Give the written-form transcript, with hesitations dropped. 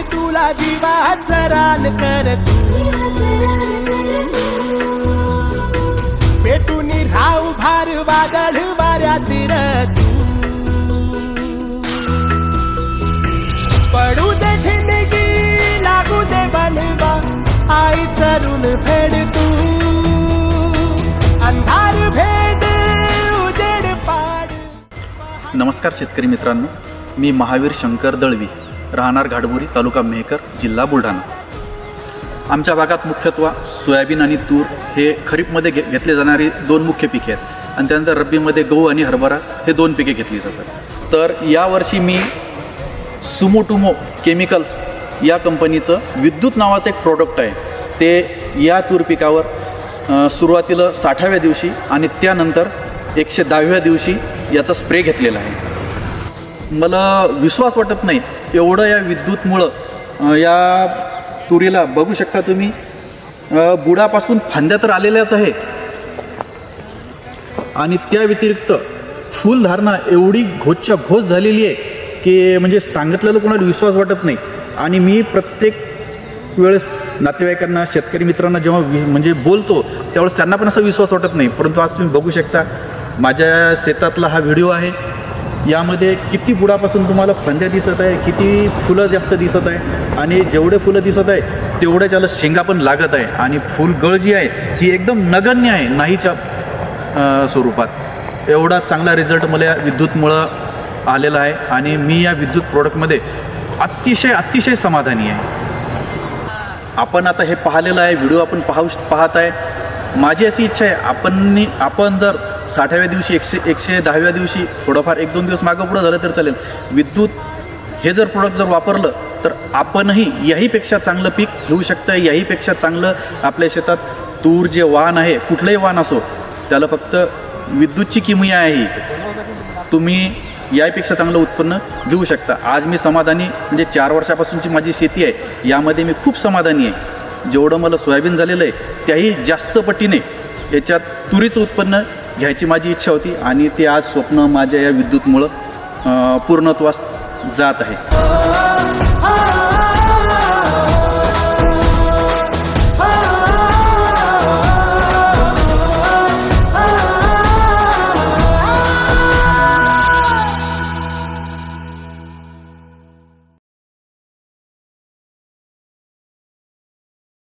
होईल तुला जीवाचं रान कर तू, पेटून राहू भार वादळ वाऱ्यात तू, पडू दे ठिणगी लागू दे बनवा आई चरून फेड तू, अंधार भेद उजेड पाड। नमस्कार शेतकरी मित्रांनो, मी महावीर शंकर दळवी, राहणार घाटबोरी, तालुका मेहकर, जिल्हा बुलढाणा। आमच्या भागात मुख्यत्वे सोयाबीन आणि तूर हे खरीपमध्ये घेतले जाणारी दोन मुख्य पिके आहेत आणि त्यानंतर रब्बीमध्ये गहू आणि हरभरा हे दोन पिके घेतली जातात। तर यावर्षी मी सुमोटुमो केमिकल्स या कंपनीचं विद्युत नावाचं एक प्रोडक्ट आहे, ते या तूर पिकावर सुरुवातीला 60व्या दिवशी आणि त्यानंतर 110व्या दिवशी याचा स्प्रे घेतलेला आहे। मला विश्वास वाटत नाही एवढं या विद्युतमुळं या तुरीला बघू शकता तुम्ही, बुडापासून फांद्या तर आलेल्याच आहे आणि त्या व्यतिरिक्त फुलधारणा एवढी घोषच्या घोष झालेली आहे की म्हणजे सांगितलेलं कोणाला विश्वास वाटत नाही। आणि मी प्रत्येक वेळेस नातेवाईकांना, शेतकरी मित्रांना जेव्हा म्हणजे बोलतो त्यावेळेस त्यांना पण असा विश्वास वाटत नाही, परंतु आज तुम्ही बघू शकता माझ्या शेतातला हा व्हिडिओ आहे। यामध्ये किती बुडापासून तुम्हाला फांद्या दिसत आहे, किती फुलं जास्त दिसत आहे आणि जेवढे फुलं दिसत आहे तेवढे त्याला शेंगा पण लागत आहे आणि फुलगळ जी आहे ही एकदम नगण्य आहे, नाहीच्या स्वरूपात। एवढा चांगला रिझल्ट मला या विद्युतमुळं आलेला आहे आणि मी या विद्युत प्रोडक्टमध्ये अतिशय समाधानी आहे। आपण आता हे पाहिलेलं आहे, व्हिडिओ आपण पाहत आहे। माझी अशी इच्छा आहे आपण जर 60व्या दिवशी 110व्या दिवशी थोडंफार 1-2 दिवस मागं पुढं झालं तर चालेल, विद्युत हे जर प्रोडक्ट जर वापरलं तर आपणही याहीपेक्षा चांगलं पीक घेऊ शकतं, याहीपेक्षा चांगलं आपल्या शेतात तूर जे वाण आहे, कुठलंही वाण असो त्याला फक्त विद्युतची किमया आहे, तुम्ही यापेक्षा चांगलं उत्पन्न घेऊ शकता। आज मी समाधानी, म्हणजे 4 वर्षापासूनची माझी शेती आहे यामध्ये मी खूप समाधानी आहे। जेवढं मला सोयाबीन झालेलं आहे त्याही जास्त पटीने याच्यात तुरीचं उत्पन्न घ्यायची माझी इच्छा होती आणि ते आज स्वप्न माझ्या या विद्युतमुळं पूर्णत्वास जात आहे।